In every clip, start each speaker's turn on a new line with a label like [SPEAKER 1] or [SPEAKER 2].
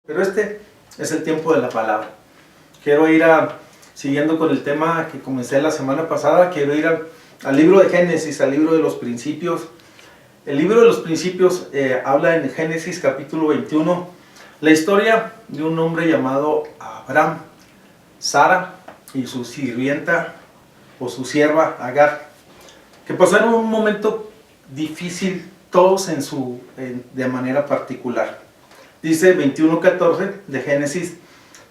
[SPEAKER 1] Pero este es el tiempo de la palabra. Quiero ir siguiendo con el tema que comencé la semana pasada, quiero ir al libro de Génesis, al libro de los principios. El libro de los principios habla en Génesis capítulo 21, la historia de un hombre llamado Abraham, Sara y su sirvienta o su sierva Agar, que pasaron un momento difícil todos de manera particular. Dice 21:14 de Génesis: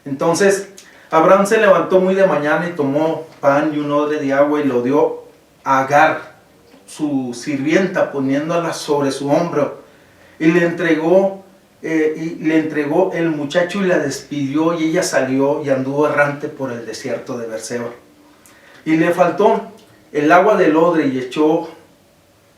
[SPEAKER 1] entonces Abraham se levantó muy de mañana y tomó pan y un odre de agua y lo dio a Agar, su sirvienta, poniéndola sobre su hombro, y le entregó el muchacho y la despidió, y ella salió y anduvo errante por el desierto de Berseba. Y le faltó el agua del odre y echó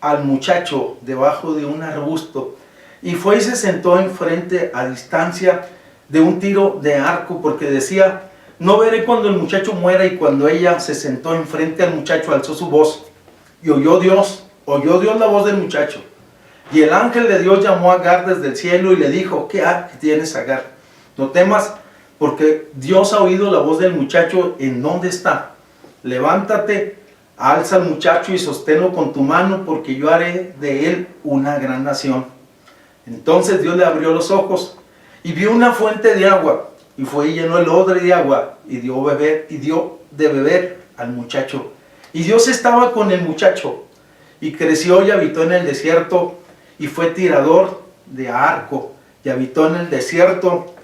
[SPEAKER 1] al muchacho debajo de un arbusto, y fue y se sentó enfrente a distancia de un tiro de arco, porque decía: no veré cuando el muchacho muera. Y cuando ella se sentó enfrente al muchacho, alzó su voz, y oyó Dios la voz del muchacho. Y el ángel de Dios llamó a Agar desde el cielo y le dijo: ¿qué tienes, Agar? No temas, porque Dios ha oído la voz del muchacho en dónde está. Levántate, alza al muchacho y sosténlo con tu mano, porque yo haré de él una gran nación. Entonces Dios le abrió los ojos y vio una fuente de agua, y fue y llenó el odre de agua y dio de beber al muchacho. Y Dios estaba con el muchacho, y creció y habitó en el desierto, y fue tirador de arco, y habitó en el desierto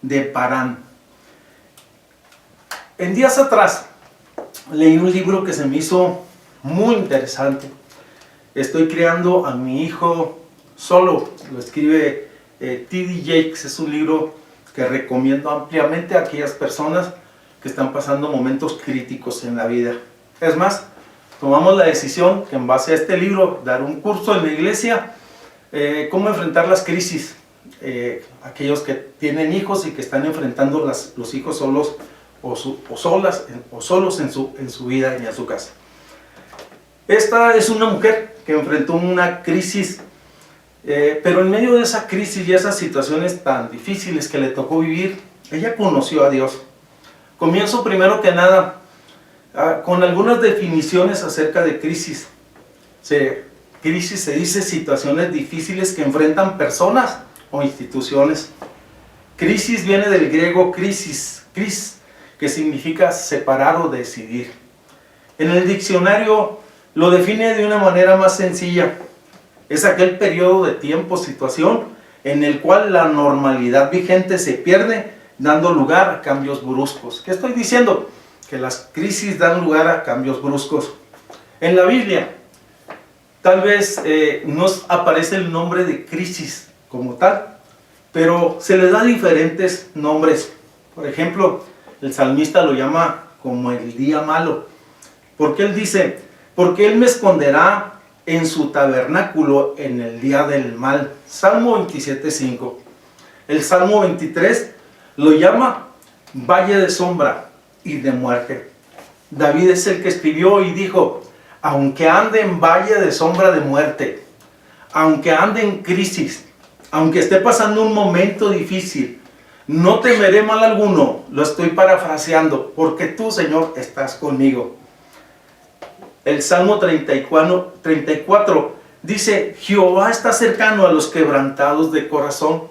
[SPEAKER 1] de Parán. En días atrás leí un libro que se me hizo muy interesante. Estoy criando a mi hijo solo, lo escribe T.D. Jakes. Es un libro que recomiendo ampliamente a aquellas personas que están pasando momentos críticos en la vida. Es más, tomamos la decisión que en base a este libro dar un curso en la iglesia, cómo enfrentar las crisis, aquellos que tienen hijos y que están enfrentando los hijos solos o solos en su vida y en su casa. Esta es una mujer que enfrentó una crisis, pero en medio de esa crisis y esas situaciones tan difíciles que le tocó vivir, ella conoció a Dios. Comienzo primero que nada con algunas definiciones acerca de crisis. Crisis se dice situaciones difíciles que enfrentan personas o instituciones. Crisis viene del griego crisis, que significa separar o decidir. En el diccionario lo define de una manera más sencilla. Es aquel periodo de tiempo, situación, en el cual la normalidad vigente se pierde, dando lugar a cambios bruscos. ¿Qué estoy diciendo? Que las crisis dan lugar a cambios bruscos. En la Biblia, tal vez no aparece el nombre de crisis como tal, pero se le da diferentes nombres. Por ejemplo, el salmista lo llama como el día malo, porque él dice: porque él me esconderá en su tabernáculo en el día del mal. Salmo 27:5. El Salmo 23 lo llama valle de sombra y de muerte. David es el que escribió y dijo: aunque ande en valle de sombra de muerte, aunque ande en crisis, aunque esté pasando un momento difícil, no temeré mal alguno. Lo estoy parafraseando: porque tú, Señor, estás conmigo. El Salmo 34 dice: Jehová está cercano a los quebrantados de corazón.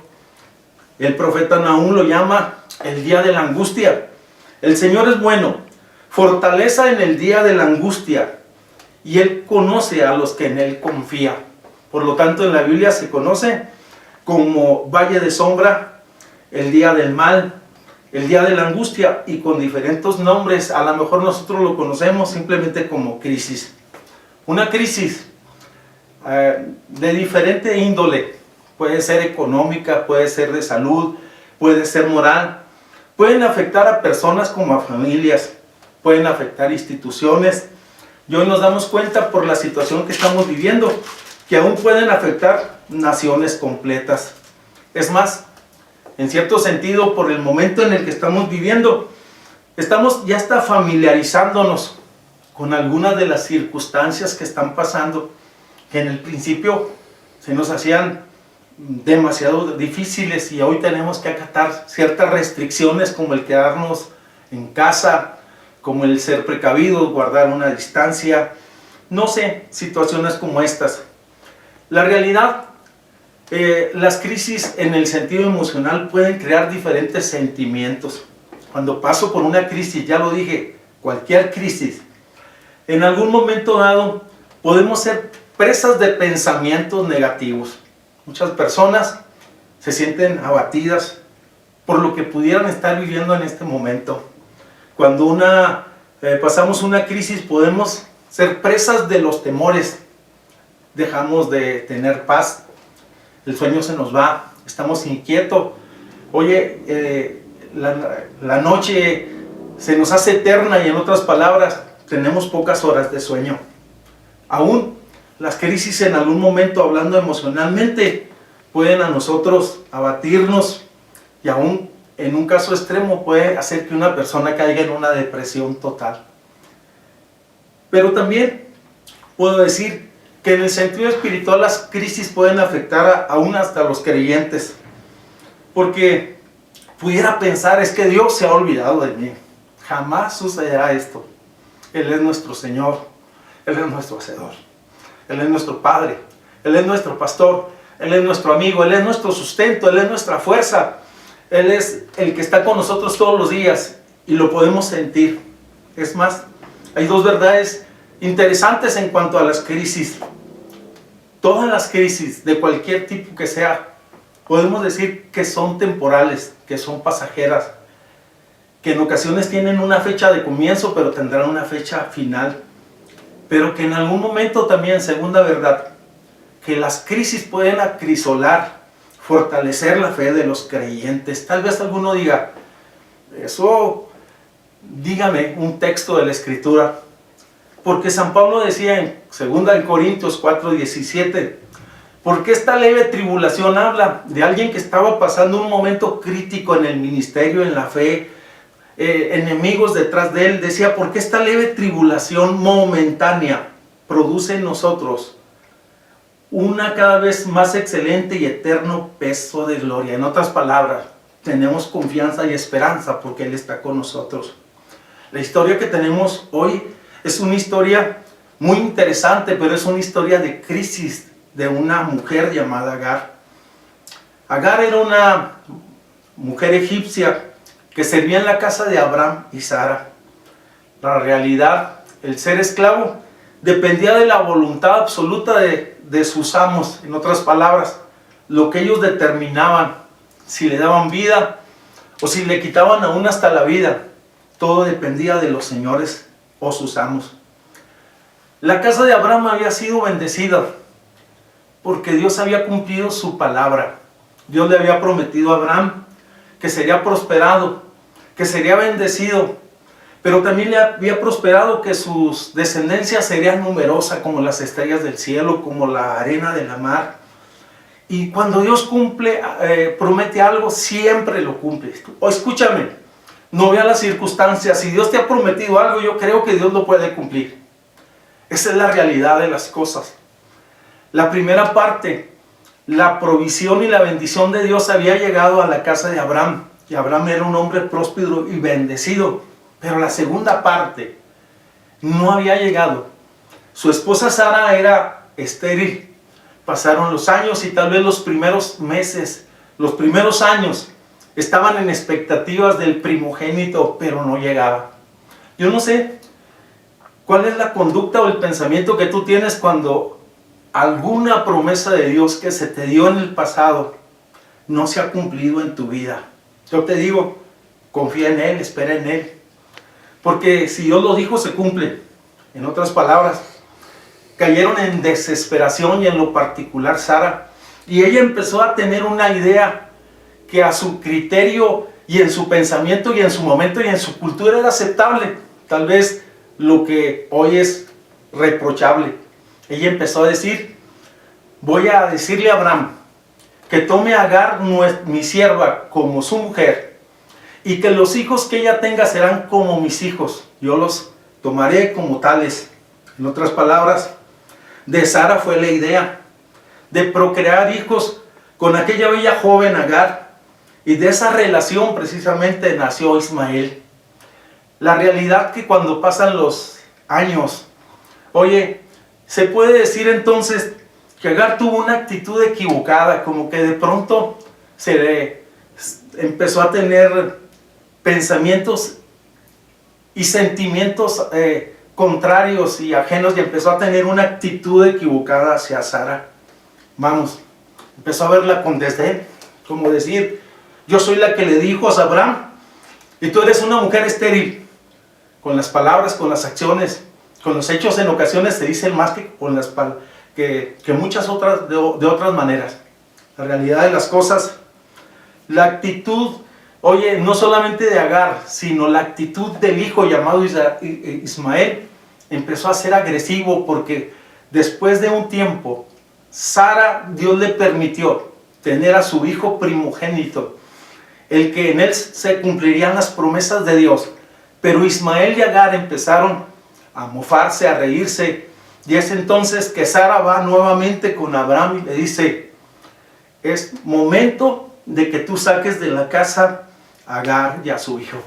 [SPEAKER 1] El profeta Nahum lo llama el día de la angustia. El Señor es bueno, fortaleza en el día de la angustia, y Él conoce a los que en Él confían. Por lo tanto, en la Biblia se conoce como valle de sombra, el día del mal, el día de la angustia, y con diferentes nombres. A lo mejor nosotros lo conocemos simplemente como crisis. Una crisis de diferente índole. Puede ser económica, puede ser de salud, puede ser moral. Pueden afectar a personas como a familias, pueden afectar instituciones. Y hoy nos damos cuenta, por la situación que estamos viviendo, que aún pueden afectar naciones completas. Es más, en cierto sentido, por el momento en el que estamos viviendo, estamos ya hasta familiarizándonos con algunas de las circunstancias que están pasando, que en el principio se nos hacían demasiado difíciles y hoy tenemos que acatar ciertas restricciones como el quedarnos en casa, como el ser precavidos, guardar una distancia, no sé, situaciones como estas. La realidad, las crisis en el sentido emocional pueden crear diferentes sentimientos. Cuando paso por una crisis, ya lo dije, cualquier crisis, en algún momento dado podemos ser presas de pensamientos negativos. Muchas personas se sienten abatidas por lo que pudieran estar viviendo en este momento. Cuando pasamos una crisis podemos ser presas de los temores, dejamos de tener paz, el sueño se nos va, estamos inquietos. Oye, la noche se nos hace eterna y en otras palabras, tenemos pocas horas de sueño. Aún las crisis en algún momento, hablando emocionalmente, pueden a nosotros abatirnos y aún en un caso extremo puede hacer que una persona caiga en una depresión total. Pero también puedo decir que en el sentido espiritual las crisis pueden afectar aún hasta a los creyentes. Porque pudiera pensar, es que Dios se ha olvidado de mí. Jamás sucederá esto. Él es nuestro Señor, Él es nuestro Hacedor, Él es nuestro Padre, Él es nuestro Pastor, Él es nuestro amigo, Él es nuestro sustento, Él es nuestra fuerza. Él es el que está con nosotros todos los días y lo podemos sentir. Es más, hay dos verdades interesantes en cuanto a las crisis. Todas las crisis, de cualquier tipo que sea, podemos decir que son temporales, que son pasajeras, que en ocasiones tienen una fecha de comienzo, pero tendrán una fecha final. Pero que en algún momento también, segunda verdad, que las crisis pueden acrisolar, fortalecer la fe de los creyentes. Tal vez alguno diga, eso, dígame un texto de la Escritura. Porque San Pablo decía en 2 Corintios 4:17, porque esta leve tribulación habla de alguien que estaba pasando un momento crítico en el ministerio, en la fe, enemigos detrás de él. Decía, porque esta leve tribulación momentánea produce en nosotros una cada vez más excelente y eterno peso de gloria. En otras palabras, tenemos confianza y esperanza porque Él está con nosotros. La historia que tenemos hoy es una historia muy interesante, pero es una historia de crisis de una mujer llamada Agar. Agar era una mujer egipcia que servía en la casa de Abraham y Sara. La realidad, el ser esclavo, dependía de la voluntad absoluta de sus amos. En otras palabras, lo que ellos determinaban, si le daban vida o si le quitaban aún hasta la vida, todo dependía de los señores o sus amos. La casa de Abraham había sido bendecida porque Dios había cumplido su palabra. Dios le había prometido a Abraham que sería prosperado, que sería bendecido, pero también le había prosperado que sus descendencias serían numerosas como las estrellas del cielo, como la arena de la mar. Y cuando Dios promete algo, siempre lo cumple. O escúchame, no vea las circunstancias. Si Dios te ha prometido algo, yo creo que Dios lo puede cumplir. Esa es la realidad de las cosas. La primera parte, la provisión y la bendición de Dios había llegado a la casa de Abraham. Y Abraham era un hombre próspero y bendecido. Pero la segunda parte no había llegado. Su esposa Sara era estéril. Pasaron los años y tal vez los primeros meses, los primeros años, estaban en expectativas del primogénito, pero no llegaba. Yo no sé cuál es la conducta o el pensamiento que tú tienes cuando alguna promesa de Dios que se te dio en el pasado no se ha cumplido en tu vida. Yo te digo, confía en Él, espera en Él. Porque si Dios lo dijo, se cumple. En otras palabras, cayeron en desesperación y en lo particular Sara. Y ella empezó a tener una idea que a su criterio y en su pensamiento y en su momento y en su cultura era aceptable. Tal vez lo que hoy es reprochable. Ella empezó a decir, voy a decirle a Abraham que tome a Agar, mi sierva, como su mujer, y que los hijos que ella tenga serán como mis hijos. Yo los tomaré como tales. En otras palabras, de Sara fue la idea de procrear hijos con aquella bella joven Agar, y de esa relación precisamente nació Ismael. La realidad que cuando pasan los años, oye, se puede decir entonces que Agar tuvo una actitud equivocada, como que de pronto se le empezó a tener pensamientos y sentimientos contrarios y ajenos, y empezó a tener una actitud equivocada hacia Sara. Vamos, empezó a verla con desdén, como decir, yo soy la que le dijo a Abraham, y tú eres una mujer estéril. Con las palabras, con las acciones, con los hechos en ocasiones se dicen más que con las que muchas otras de otras maneras. La realidad de las cosas, la actitud, oye, no solamente de Agar, sino la actitud del hijo llamado Ismael, empezó a ser agresivo, porque después de un tiempo, Sara, Dios le permitió tener a su hijo primogénito, el que en él se cumplirían las promesas de Dios. Pero Ismael y Agar empezaron a mofarse, a reírse, y es entonces que Sara va nuevamente con Abraham y le dice, es momento de que tú saques de la casa a Agar y a su hijo.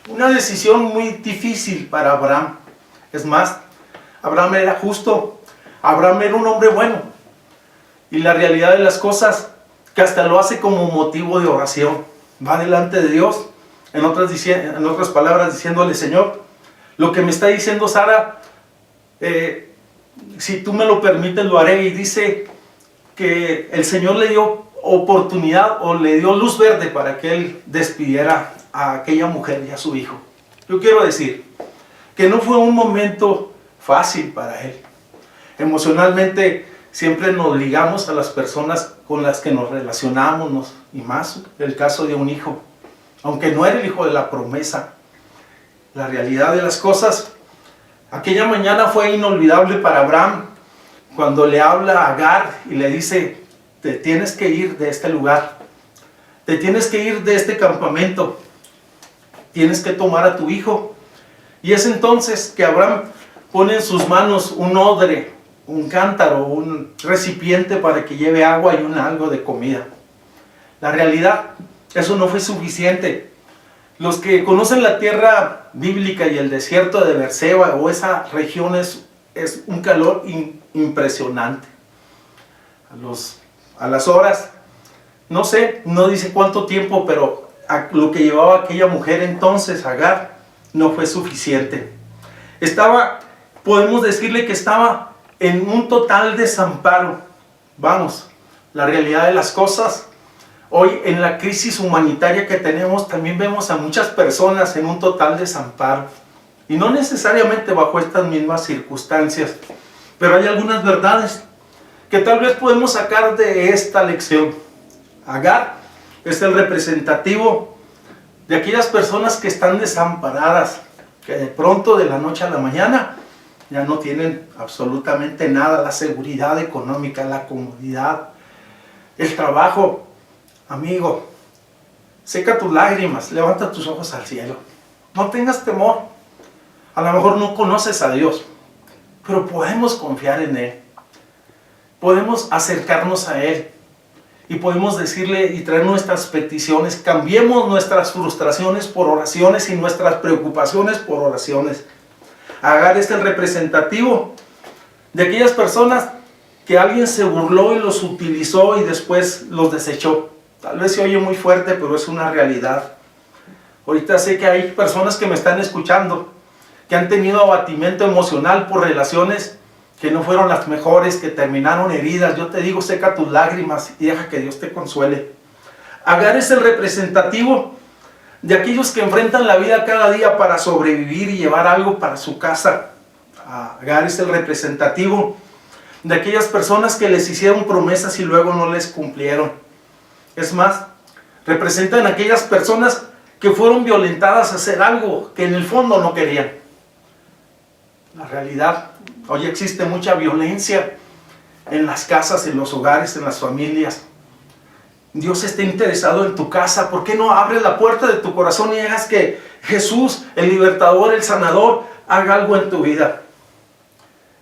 [SPEAKER 1] Una decisión muy difícil para Abraham. Es más, Abraham era justo, Abraham era un hombre bueno, y la realidad de las cosas, que hasta lo hace como motivo de oración. Va delante de Dios, en otras palabras, diciéndole, Señor, lo que me está diciendo Sara, si tú me lo permites, lo haré. Y dice que el Señor le dio oportunidad, o le dio luz verde para que él despidiera a aquella mujer y a su hijo. Yo quiero decir que no fue un momento fácil para él. Emocionalmente siempre nos ligamos a las personas con las que nos relacionamos, y más el caso de un hijo, aunque no era el hijo de la promesa. La realidad de las cosas, aquella mañana fue inolvidable para Abraham, cuando le habla a Agar y le dice, te tienes que ir de este lugar, te tienes que ir de este campamento, tienes que tomar a tu hijo. Y es entonces que Abraham pone en sus manos un odre, un cántaro, un recipiente para que lleve agua y algo de comida. La realidad, eso no fue suficiente. Los que conocen la tierra bíblica y el desierto de Beerseba, o esa región, es un calor impresionante. A las horas, no sé, no dice cuánto tiempo, pero lo que llevaba aquella mujer entonces, Agar, no fue suficiente. Podemos decirle que estaba en un total desamparo. Vamos, la realidad de las cosas, hoy en la crisis humanitaria que tenemos, también vemos a muchas personas en un total desamparo. Y no necesariamente bajo estas mismas circunstancias, pero hay algunas verdades que tal vez podemos sacar de esta lección. Agar es el representativo de aquellas personas que están desamparadas, que de pronto, de la noche a la mañana, ya no tienen absolutamente nada, la seguridad económica, la comodidad, el trabajo. Amigo, seca tus lágrimas, levanta tus ojos al cielo, no tengas temor. A lo mejor no conoces a Dios, pero podemos confiar en Él, podemos acercarnos a Él, y podemos decirle y traer nuestras peticiones. Cambiemos nuestras frustraciones por oraciones y nuestras preocupaciones por oraciones. Agar es el representativo de aquellas personas que alguien se burló y los utilizó y después los desechó. Tal vez se oye muy fuerte, pero es una realidad. Ahorita sé que hay personas que me están escuchando que han tenido abatimiento emocional por relaciones que no fueron las mejores, que terminaron heridas. Yo te digo, seca tus lágrimas y deja que Dios te consuele. Agar es el representativo de aquellos que enfrentan la vida cada día para sobrevivir y llevar algo para su casa. Agar es el representativo de aquellas personas que les hicieron promesas y luego no les cumplieron. Es más, representan a aquellas personas que fueron violentadas a hacer algo que en el fondo no querían. La realidad, hoy existe mucha violencia en las casas, en los hogares, en las familias. Dios está interesado en tu casa. ¿Por qué no abres la puerta de tu corazón y dejas que Jesús, el libertador, el sanador, haga algo en tu vida?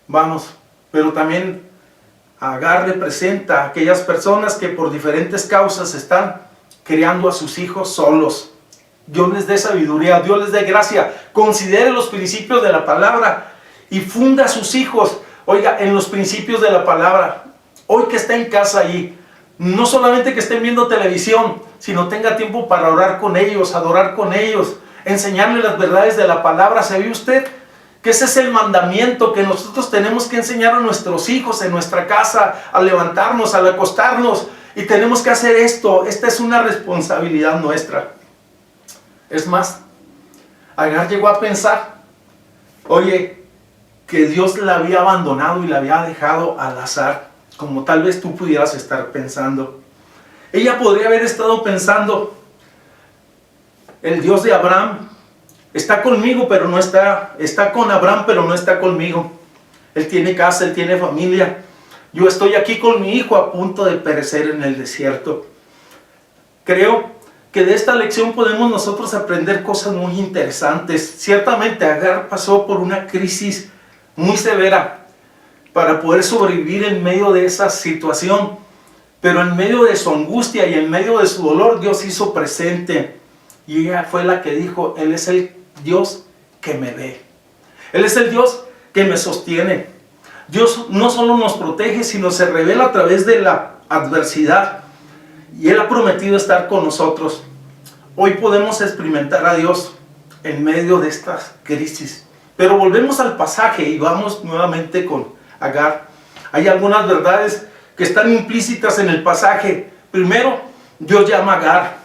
[SPEAKER 1] Vamos, pero también Agar representa a aquellas personas que por diferentes causas están criando a sus hijos solos. Dios les dé sabiduría, Dios les dé gracia. Considere los principios de la palabra y funda a sus hijos, oiga, en los principios de la palabra. Hoy que está en casa ahí, no solamente que estén viendo televisión, sino tenga tiempo para orar con ellos, adorar con ellos, enseñarles las verdades de la palabra. ¿Sabe usted que ese es el mandamiento que nosotros tenemos que enseñar a nuestros hijos en nuestra casa, al levantarnos, al acostarnos? Y tenemos que hacer esto. Esta es una responsabilidad nuestra. Es más, Agar llegó a pensar, oye, que Dios la había abandonado y la había dejado al azar, como tal vez tú pudieras estar pensando. Ella podría haber estado pensando, el Dios de Abraham está conmigo, pero no está con Abraham, pero no está conmigo. Él tiene casa, él tiene familia. Yo estoy aquí con mi hijo a punto de perecer en el desierto. Creo que de esta lección podemos nosotros aprender cosas muy interesantes. Ciertamente Agar pasó por una crisis muy severa para poder sobrevivir en medio de esa situación. Pero en medio de su angustia y en medio de su dolor, Dios se hizo presente. Y ella fue la que dijo, Él es el Dios que me ve. Él es el Dios que me sostiene. Dios no solo nos protege, sino se revela a través de la adversidad. Y Él ha prometido estar con nosotros. Hoy podemos experimentar a Dios en medio de estas crisis. Pero volvemos al pasaje y vamos nuevamente con Agar. Hay algunas verdades que están implícitas en el pasaje. Primero, Dios llama a Agar.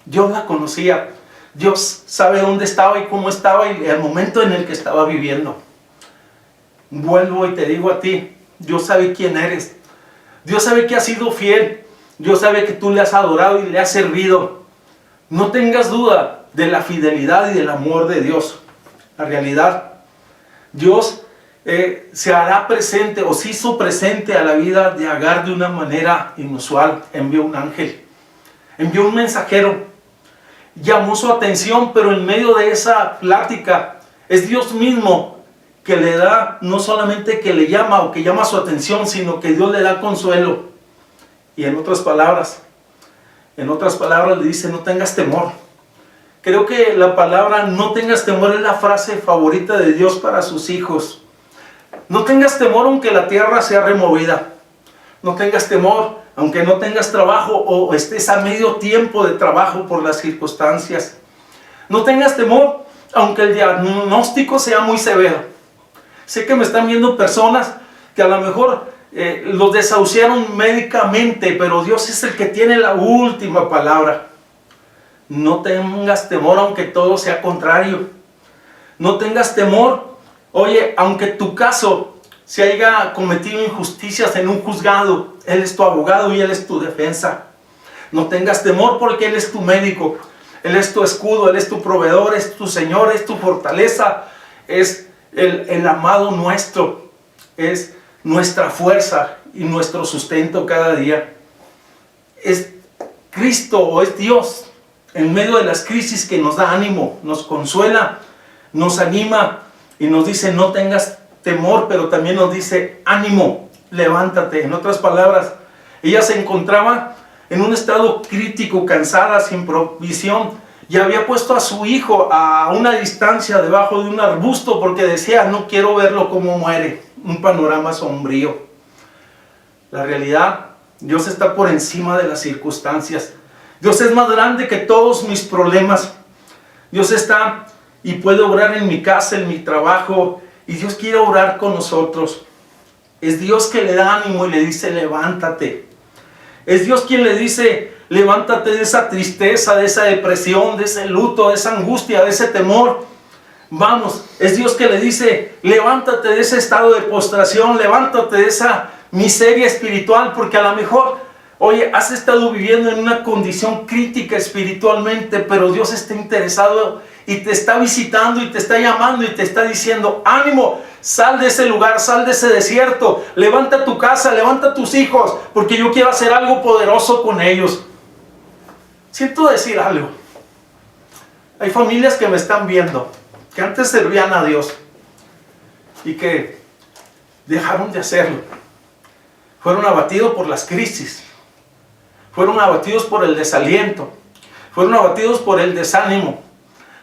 [SPEAKER 1] Dios la conocía. Dios sabe dónde estaba y cómo estaba y el momento en el que estaba viviendo. Vuelvo y te digo a ti, Dios sabe quién eres. Dios sabe que has sido fiel. Dios sabe que tú le has adorado y le has servido. No tengas duda de la fidelidad y del amor de Dios. La realidad, Dios se hará presente o se hizo presente a la vida de Agar de una manera inusual. Envió un ángel, envió un mensajero, llamó su atención, pero en medio de esa plática es Dios mismo que le da, no solamente que le llama o que llama su atención, sino que Dios le da consuelo. Y en otras palabras le dice, no tengas temor. Creo que la palabra no tengas temor es la frase favorita de Dios para sus hijos. No tengas temor aunque la tierra sea removida. No tengas temor aunque no tengas trabajo o estés a medio tiempo de trabajo por las circunstancias. No tengas temor aunque el diagnóstico sea muy severo. Sé que me están viendo personas que a lo mejor los desahuciaron médicamente, pero Dios es el que tiene la última palabra. No tengas temor aunque todo sea contrario. No tengas temor, oye, aunque tu caso se haya cometido injusticias en un juzgado, Él es tu abogado y Él es tu defensa. No tengas temor porque Él es tu médico, Él es tu escudo, Él es tu proveedor, es tu Señor, es tu fortaleza, es el amado nuestro, es nuestra fuerza y nuestro sustento cada día. Es Cristo o es Dios en medio de las crisis que nos da ánimo, nos consuela, nos anima y nos dice no tengas temor, pero también nos dice ánimo, levántate. En otras palabras, ella se encontraba en un estado crítico, cansada, sin provisión, y había puesto a su hijo a una distancia debajo de un arbusto porque decía, no quiero verlo como muere. Un panorama sombrío. La realidad, Dios está por encima de las circunstancias. Dios es más grande que todos mis problemas. Dios está y puede obrar en mi casa, en mi trabajo, y Dios quiere obrar con nosotros. Es Dios que le da ánimo y le dice, levántate. Es Dios quien le dice, levántate de esa tristeza, de esa depresión, de ese luto, de esa angustia, de ese temor. Vamos, es Dios que le dice, levántate de ese estado de postración, levántate de esa miseria espiritual, porque a lo mejor, oye, has estado viviendo en una condición crítica espiritualmente, pero Dios está interesado y te está visitando y te está llamando y te está diciendo, ánimo, sal de ese lugar, sal de ese desierto, levanta tu casa, levanta tus hijos, porque yo quiero hacer algo poderoso con ellos. Siento decir algo. Hay familias que me están viendo, que antes servían a Dios y que dejaron de hacerlo. fueron abatidos por las crisis, fueron abatidos por el desaliento, fueron abatidos por el desánimo,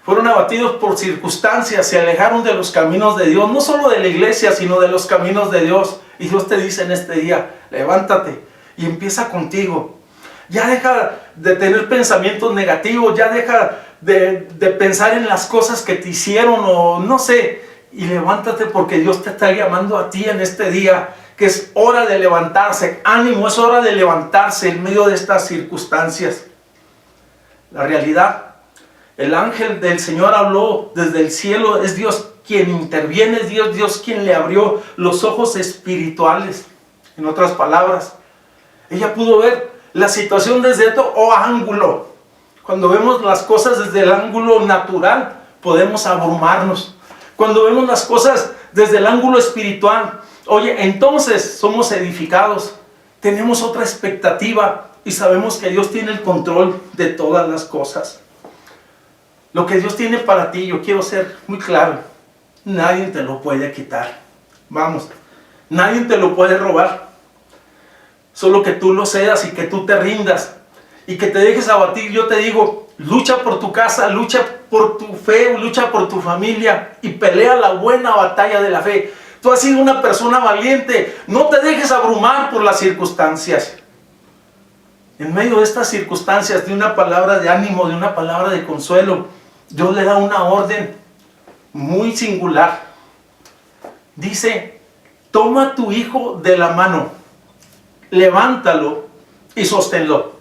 [SPEAKER 1] fueron abatidos por circunstancias, se alejaron de los caminos de Dios, no solo de la iglesia, sino de los caminos de Dios. Y Dios te dice en este día, levántate y empieza contigo. Ya deja de tener pensamientos negativos, ya deja de pensar en las cosas que te hicieron o no sé, y levántate porque Dios te está llamando a ti en este día, que es hora de levantarse. Ánimo, es hora de levantarse en medio de estas circunstancias. La realidad, el ángel del Señor habló desde el cielo, es Dios quien interviene, es Dios quien le abrió los ojos espirituales. En otras palabras, ella pudo ver la situación desde otro ángulo. Cuando vemos las cosas desde el ángulo natural, podemos abrumarnos. Cuando vemos las cosas desde el ángulo espiritual, oye, entonces somos edificados, tenemos otra expectativa y sabemos que Dios tiene el control de todas las cosas. Lo que Dios tiene para ti, yo quiero ser muy claro, nadie te lo puede quitar. Vamos, nadie te lo puede robar. Solo que tú lo cedas y que tú te rindas y que te dejes abatir. Yo te digo, lucha por tu casa, lucha por tu fe, lucha por tu familia y pelea la buena batalla de la fe. Tú has sido una persona valiente, no te dejes abrumar por las circunstancias. En medio de estas circunstancias, de una palabra de ánimo, de una palabra de consuelo, Dios le da una orden muy singular. Dice, toma a tu hijo de la mano, levántalo y sosténlo.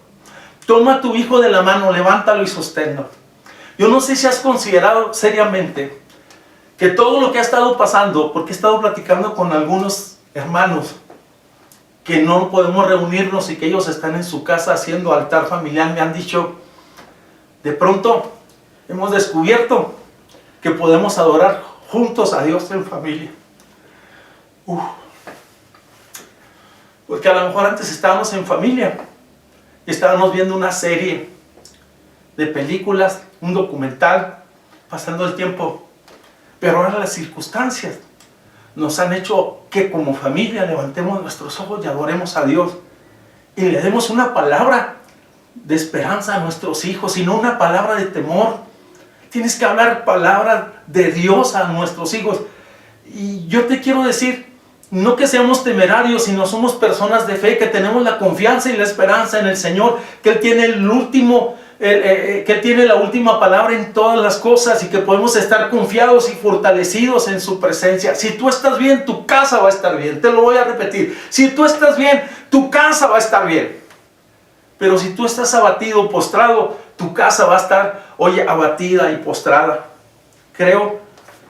[SPEAKER 1] Toma a tu hijo de la mano, levántalo y sosténlo. Yo no sé si has considerado seriamente que todo lo que ha estado pasando, porque he estado platicando con algunos hermanos que no podemos reunirnos y que ellos están en su casa haciendo altar familiar, me han dicho, de pronto hemos descubierto que podemos adorar juntos a Dios en familia. Porque a lo mejor antes estábamos en familia y estábamos viendo una serie de películas, un documental, pasando el tiempo. Pero ahora las circunstancias nos han hecho que como familia levantemos nuestros ojos y adoremos a Dios. Y le demos una palabra de esperanza a nuestros hijos y no una palabra de temor. Tienes que hablar palabra de Dios a nuestros hijos. Y yo te quiero decir, no que seamos temerarios, sino somos personas de fe, que tenemos la confianza y la esperanza en el Señor, que Él tiene que Él tiene la última palabra en todas las cosas y que podemos estar confiados y fortalecidos en su presencia. Si tú estás bien, tu casa va a estar bien. Te lo voy a repetir. Si tú estás bien, tu casa va a estar bien. Pero si tú estás abatido, postrado, tu casa va a estar, oye, abatida y postrada. Creo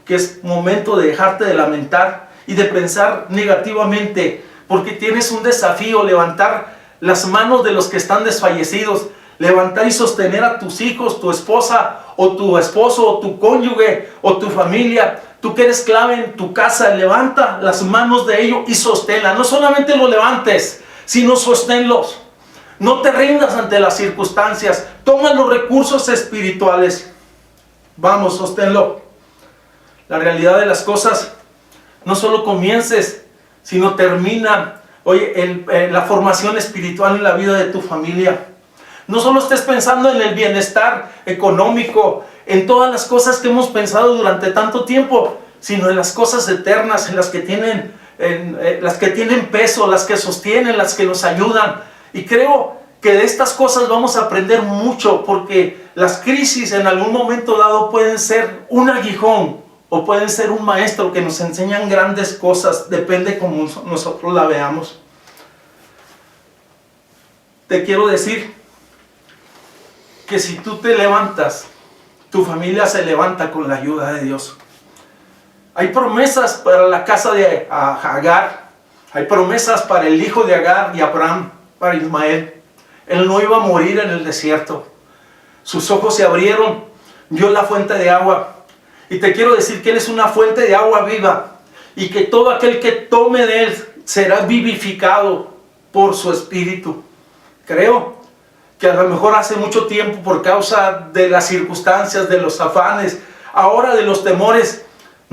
[SPEAKER 1] que es momento de dejarte de lamentar y de pensar negativamente, porque tienes un desafío, levantar las manos de los que están desfallecidos, levantar y sostener a tus hijos, tu esposa o tu esposo o tu cónyuge o tu familia. Tú que eres clave en tu casa, levanta las manos de ellos y sosténla. No solamente lo levantes, sino sosténlos. No te rindas ante las circunstancias. Toma los recursos espirituales. Vamos, sosténlo. La realidad de las cosas, no solo comiences, sino termina. Oye, la formación espiritual en la vida de tu familia. No solo estés pensando en el bienestar económico, en todas las cosas que hemos pensado durante tanto tiempo, sino en las cosas eternas, en las que tienen peso, las que sostienen, las que nos ayudan. Y creo que de estas cosas vamos a aprender mucho, porque las crisis en algún momento dado pueden ser un aguijón o pueden ser un maestro que nos enseñan grandes cosas, depende cómo nosotros la veamos. Te quiero decir que si tú te levantas, tu familia se levanta con la ayuda de Dios. Hay promesas para la casa de Agar, hay promesas para el hijo de Agar y Abraham, para Ismael. Él no iba a morir en el desierto. Sus ojos se abrieron, vio la fuente de agua. Y te quiero decir que Él es una fuente de agua viva y que todo aquel que tome de Él será vivificado por su espíritu. Creo que a lo mejor hace mucho tiempo, por causa de las circunstancias, de los afanes, ahora de los temores,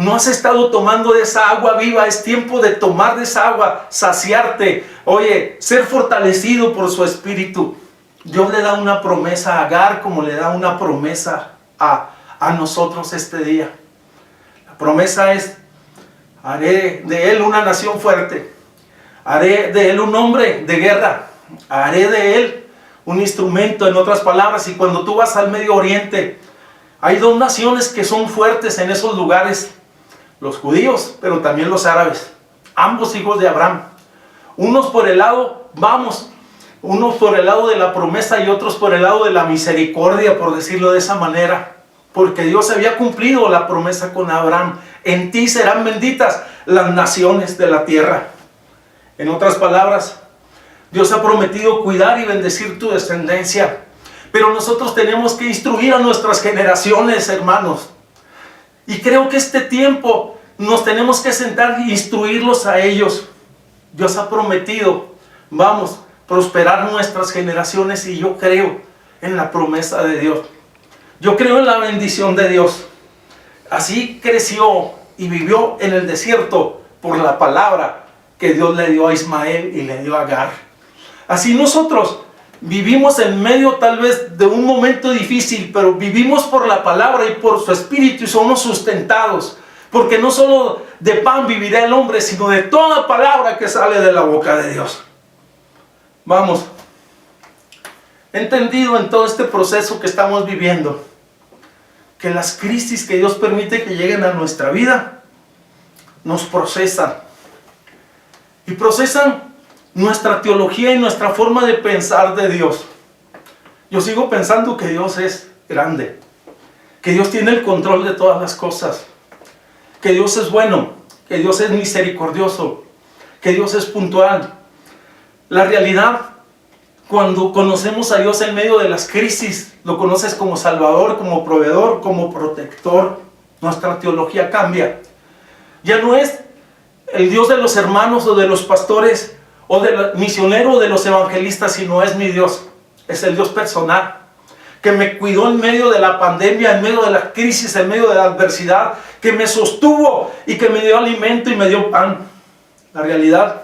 [SPEAKER 1] No has estado tomando de esa agua viva. Es tiempo de tomar de esa agua, saciarte. Oye, ser fortalecido por su Espíritu. Dios le da una promesa a Agar como le da una promesa a nosotros este día. La promesa es: haré de él una nación fuerte. Haré de él un hombre de guerra. Haré de él un instrumento, en otras palabras. Y cuando tú vas al Medio Oriente, hay dos naciones que son fuertes en esos lugares. Los judíos, pero también los árabes. Ambos hijos de Abraham. Unos por el lado, unos por el lado de la promesa y otros por el lado de la misericordia, por decirlo de esa manera. Porque Dios había cumplido la promesa con Abraham. En ti serán benditas las naciones de la tierra. En otras palabras, Dios ha prometido cuidar y bendecir tu descendencia. Pero nosotros tenemos que instruir a nuestras generaciones, hermanos. Y creo que este tiempo nos tenemos que sentar e instruirlos a ellos. Dios ha prometido, prosperar nuestras generaciones, y yo creo en la promesa de Dios. Yo creo en la bendición de Dios. Así creció y vivió en el desierto por la palabra que Dios le dio a Ismael y le dio a Agar. Así nosotros vivimos en medio tal vez de un momento difícil, pero vivimos por la palabra y por su Espíritu y somos sustentados. Porque no solo de pan vivirá el hombre, sino de toda palabra que sale de la boca de Dios. He entendido en todo este proceso que estamos viviendo que las crisis que Dios permite que lleguen a nuestra vida nos procesan. Y procesan nuestra teología y nuestra forma de pensar de Dios. Yo sigo pensando que Dios es grande, que Dios tiene el control de todas las cosas, que Dios es bueno, que Dios es misericordioso, que Dios es puntual. La realidad, cuando conocemos a Dios en medio de las crisis, lo conoces como Salvador, como proveedor, como protector, nuestra teología cambia. Ya no es el Dios de los hermanos o de los pastores o del misionero o de los evangelistas, sino es mi Dios. Es el Dios personal, que me cuidó en medio de la pandemia, en medio de la crisis, en medio de la adversidad, que me sostuvo y que me dio alimento y me dio pan. La realidad,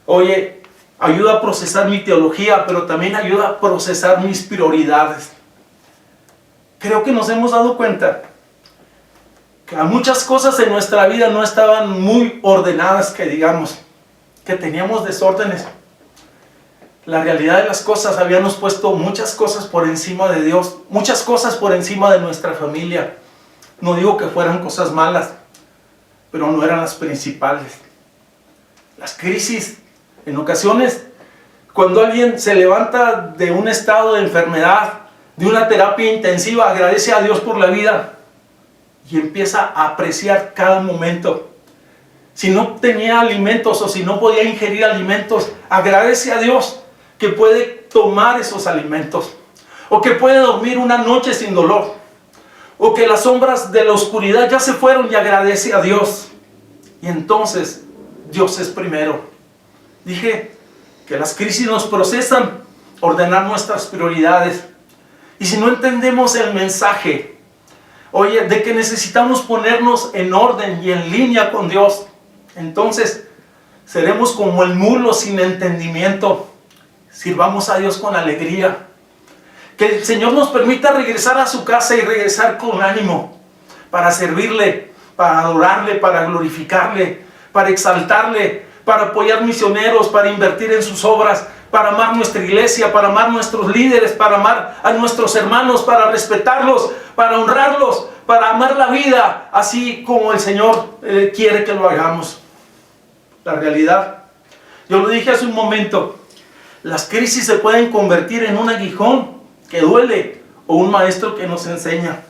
[SPEAKER 1] oye, ayuda a procesar mi teología, pero también ayuda a procesar mis prioridades. Creo que nos hemos dado cuenta que muchas cosas en nuestra vida no estaban muy ordenadas, que digamos, que teníamos desórdenes. La realidad de las cosas, habíamos puesto muchas cosas por encima de Dios, muchas cosas por encima de nuestra familia. No digo que fueran cosas malas, pero no eran las principales. Las crisis, en ocasiones, cuando alguien se levanta de un estado de enfermedad, de una terapia intensiva, agradece a Dios por la vida y empieza a apreciar cada momento. Si no tenía alimentos o si no podía ingerir alimentos, agradece a Dios que puede tomar esos alimentos, o que puede dormir una noche sin dolor, o que las sombras de la oscuridad ya se fueron, y agradece a Dios. Y entonces Dios es primero. Dije que las crisis nos procesan ordenar nuestras prioridades. Y si no entendemos el mensaje, oye, de que necesitamos ponernos en orden y en línea con Dios, entonces seremos como el mulo sin entendimiento. Sirvamos a Dios con alegría. Que el Señor nos permita regresar a su casa y regresar con ánimo para servirle, para adorarle, para glorificarle, para exaltarle, para apoyar misioneros, para invertir en sus obras, para amar nuestra iglesia, para amar nuestros líderes, para amar a nuestros hermanos, para respetarlos, para honrarlos, para amar la vida, así como el Señor quiere que lo hagamos. La realidad, yo lo dije hace un momento, las crisis se pueden convertir en un aguijón que duele o un maestro que nos enseña.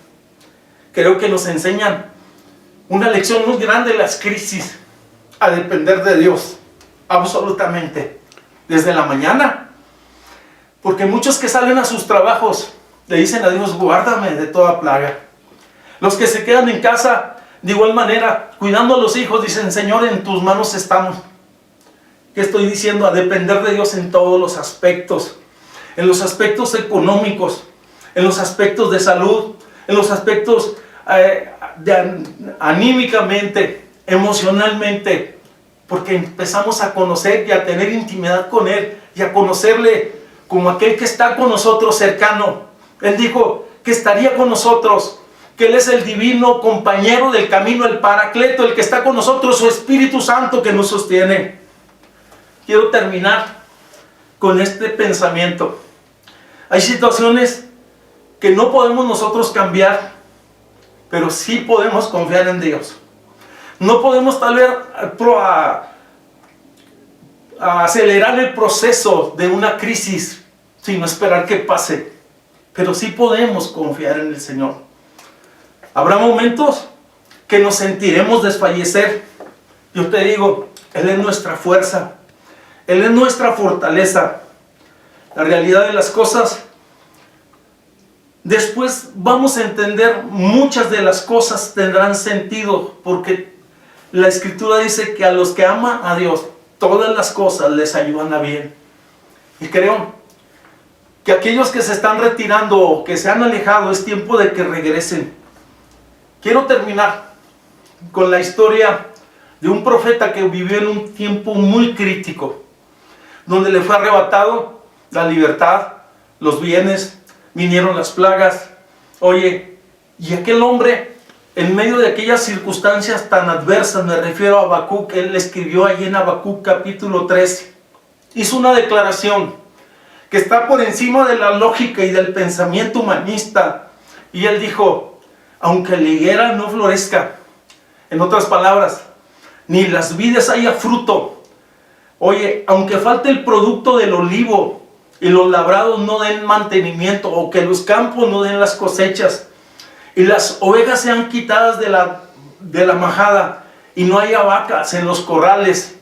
[SPEAKER 1] Creo que nos enseñan una lección muy grande las crisis, a depender de Dios, absolutamente, desde la mañana. Porque muchos que salen a sus trabajos le dicen a Dios, guárdame de toda plaga. Los que se quedan en casa, de igual manera, cuidando a los hijos, dicen, Señor, en tus manos estamos. ¿Qué estoy diciendo? A depender de Dios en todos los aspectos. En los aspectos económicos, en los aspectos de salud, en los aspectos anímicamente, emocionalmente, porque empezamos a conocer y a tener intimidad con Él y a conocerle como aquel que está con nosotros cercano. Él dijo que estaría con nosotros, que Él es el divino compañero del camino, el Paracleto, el que está con nosotros, su Espíritu Santo que nos sostiene. Quiero terminar con este pensamiento. Hay situaciones que no podemos nosotros cambiar, pero sí podemos confiar en Dios. No podemos tal vez a acelerar el proceso de una crisis, sino esperar que pase. Pero sí podemos confiar en el Señor. Habrá momentos que nos sentiremos desfallecer. Yo te digo, Él es nuestra fuerza. Él es nuestra fortaleza. La realidad de las cosas, después vamos a entender, muchas de las cosas tendrán sentido, porque la Escritura dice que a los que aman a Dios, todas las cosas les ayudan a bien. Y creo que aquellos que se están retirando o que se han alejado, es tiempo de que regresen. Quiero terminar con la historia de un profeta que vivió en un tiempo muy crítico, donde le fue arrebatado la libertad, los bienes, vinieron las plagas. Oye, y aquel hombre, en medio de aquellas circunstancias tan adversas, me refiero a Habacuc, él escribió allí en Habacuc capítulo 13, hizo una declaración que está por encima de la lógica y del pensamiento humanista, y él dijo: aunque la higuera no florezca, en otras palabras, ni las vides haya fruto, oye, aunque falte el producto del olivo y los labrados no den mantenimiento, o que los campos no den las cosechas, y las ovejas sean quitadas de la majada, y no haya vacas en los corrales,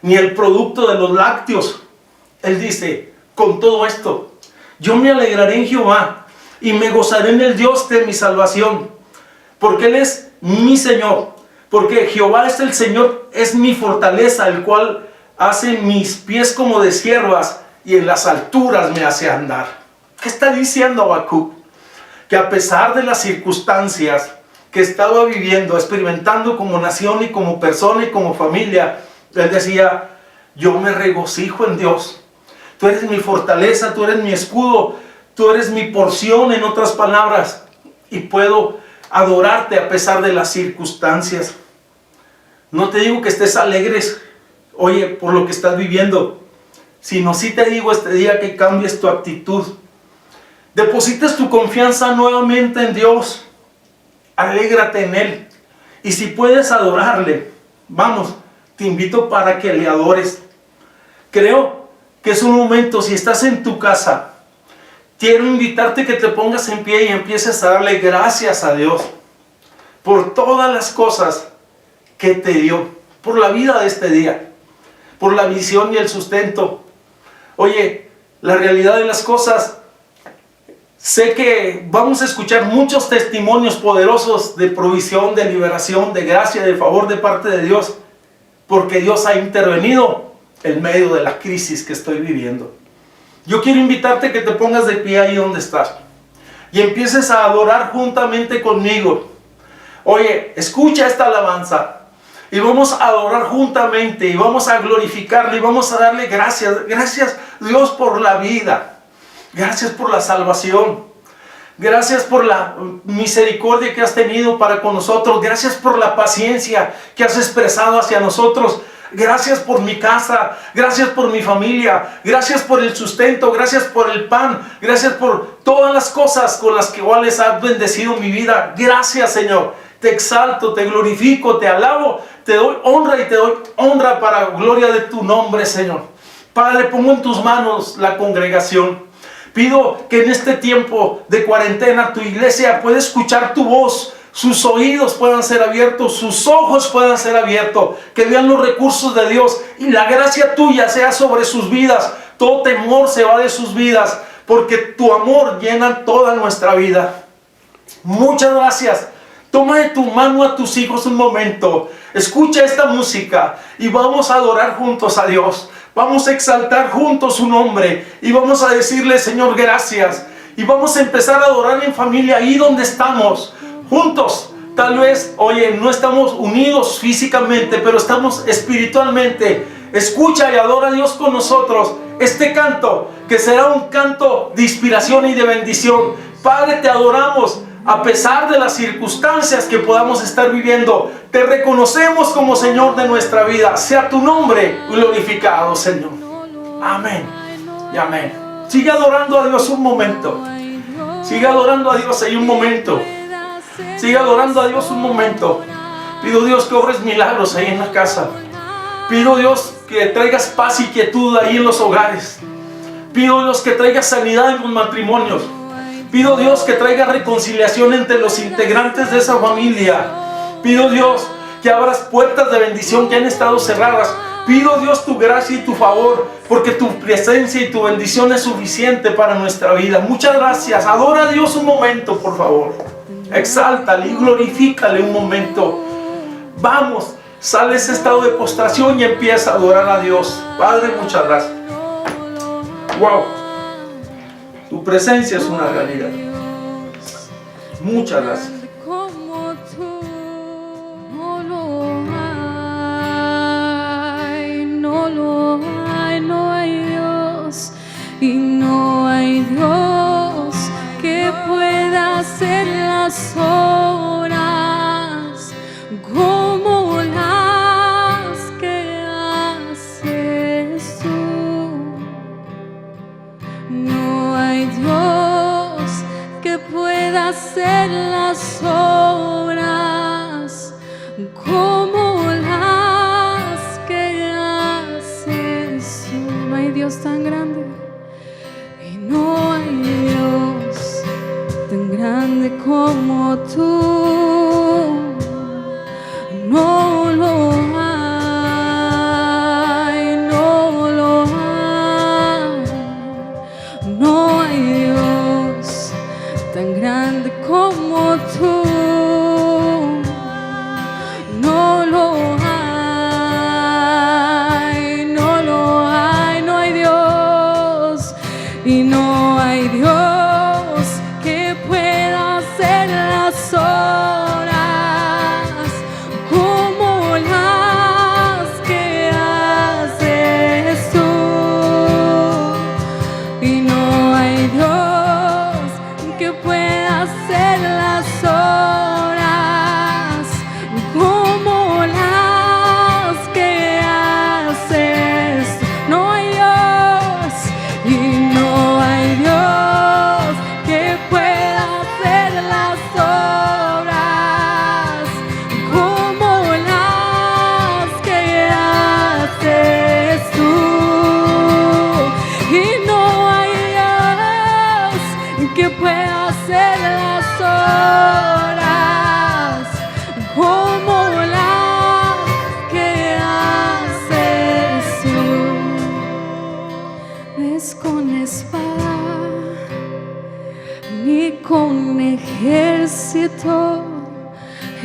[SPEAKER 1] ni el producto de los lácteos, él dice: con todo esto, yo me alegraré en Jehová, y me gozaré en el Dios de mi salvación, porque Él es mi Señor, porque Jehová es el Señor, es mi fortaleza, el cual hace mis pies como de ciervas, y en las alturas me hace andar. ¿Qué está diciendo Habacuc? Que a pesar de las circunstancias que estaba viviendo, experimentando como nación y como persona y como familia, él decía: yo me regocijo en Dios. Tú eres mi fortaleza, tú eres mi escudo, tú eres mi porción, en otras palabras, y puedo adorarte a pesar de las circunstancias. No te digo que estés alegres, oye, por lo que estás viviendo, sino sí te digo este día que cambies tu actitud. Deposites tu confianza nuevamente en Dios. Alégrate en Él. Y si puedes adorarle, vamos, te invito para que le adores. Creo que es un momento, si estás en tu casa, quiero invitarte que te pongas en pie y empieces a darle gracias a Dios por todas las cosas que te dio, por la vida de este día, por la visión y el sustento. Oye, la realidad de las cosas, sé que vamos a escuchar muchos testimonios poderosos de provisión, de liberación, de gracia, de favor de parte de Dios, porque Dios ha intervenido en medio de la crisis que estoy viviendo. Yo quiero invitarte que te pongas de pie ahí donde estás y empieces a adorar juntamente conmigo. Oye, escucha esta alabanza y vamos a adorar juntamente y vamos a glorificarle y vamos a darle gracias. Gracias, Dios, por la vida. Gracias por la salvación. Gracias por la misericordia que has tenido para con nosotros. Gracias por la paciencia que has expresado hacia nosotros. Gracias por mi casa, gracias por mi familia, gracias por el sustento, gracias por el pan, gracias por todas las cosas con las cuales has bendecido mi vida. Gracias, Señor. Te exalto, te glorifico, te alabo, te doy honra y te doy honra para gloria de tu nombre, Señor. Padre, pongo en tus manos la congregación. Pido que en este tiempo de cuarentena tu iglesia pueda escuchar tu voz, sus oídos puedan ser abiertos, sus ojos puedan ser abiertos, que vean los recursos de Dios y la gracia tuya sea sobre sus vidas. Todo temor se va de sus vidas, porque tu amor llena toda nuestra vida. Muchas gracias. Toma de tu mano a tus hijos un momento, escucha esta música y vamos a adorar juntos a Dios. Vamos a exaltar juntos su nombre y vamos a decirle: Señor, gracias. Y vamos a empezar a adorar en familia ahí donde estamos, juntos. Tal vez, oye, no estamos unidos físicamente, pero estamos espiritualmente. Escucha y adora a Dios con nosotros este canto, que será un canto de inspiración y de bendición. Padre, te adoramos a pesar de las circunstancias que podamos estar viviendo. Te reconocemos como Señor de nuestra vida. Sea tu nombre glorificado, Señor. Amén y amén. Sigue adorando a Dios un momento. Sigue adorando a Dios ahí un momento. Sigue adorando a Dios un momento. Pido, Dios, que obres milagros ahí en la casa. Pido, Dios, que traigas paz y quietud ahí en los hogares. Pido, Dios, que traigas sanidad en los matrimonios. Pido, Dios, que traiga reconciliación entre los integrantes de esa familia. Pido, Dios, que abras puertas de bendición que han estado cerradas. Pido, Dios, tu gracia y tu favor, porque tu presencia y tu bendición es suficiente para nuestra vida. Muchas gracias. Adora a Dios un momento, por favor. Exáltale y glorifícale un momento. Vamos, sale ese estado de postración y empieza a adorar a Dios. Padre, muchas gracias. Wow. Tu presencia es una realidad. Muchas gracias.
[SPEAKER 2] No hay Dios y no hay Dios que pueda hacer las obras como las que haces tú. No hay Dios que pueda hacer las obras como las que haces tú. No hay Dios tan grande y no hay Dios tan grande como tú. No lo hay, no lo hay. No hay Dios tan grande como tú. No lo hay, no lo hay. No hay Dios y no hay Dios que pueda hacer las obras como las que haces tú. Y no hay Dios que pueda hacer las obras como las que haces. No hay Dios y no hay Dios que pueda hacer las obras como las que haces tú. Y no hay Dios que pueda hacer las obras como las que haces tú. No es con espada ni con ejército,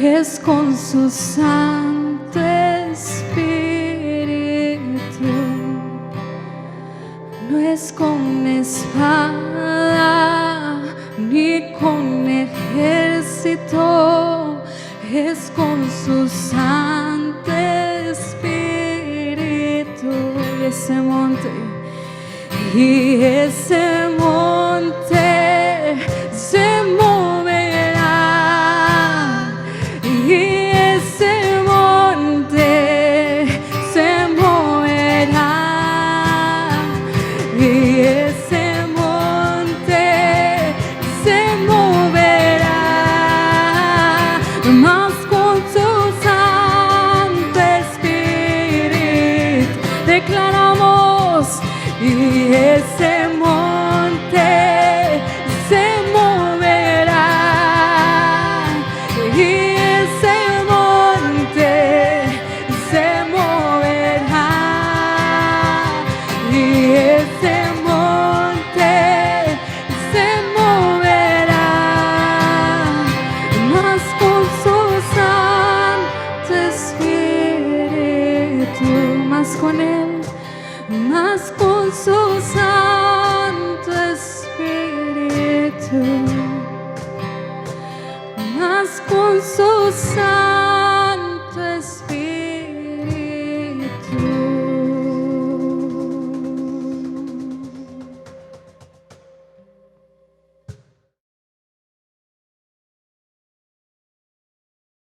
[SPEAKER 2] es con su Santo Espíritu. No es con espada ni con ejército, es con su Santo Espíritu. Y ese monte se moverá, y ese monte se moverá, y ese monte se moverá, mas con su Santo Espíritu declaramos. Y ese monte se moverá, y ese monte se moverá, y ese monte se moverá, mas con su Santo Espíritu, más con él, más con su Santo Espíritu, más con su santo.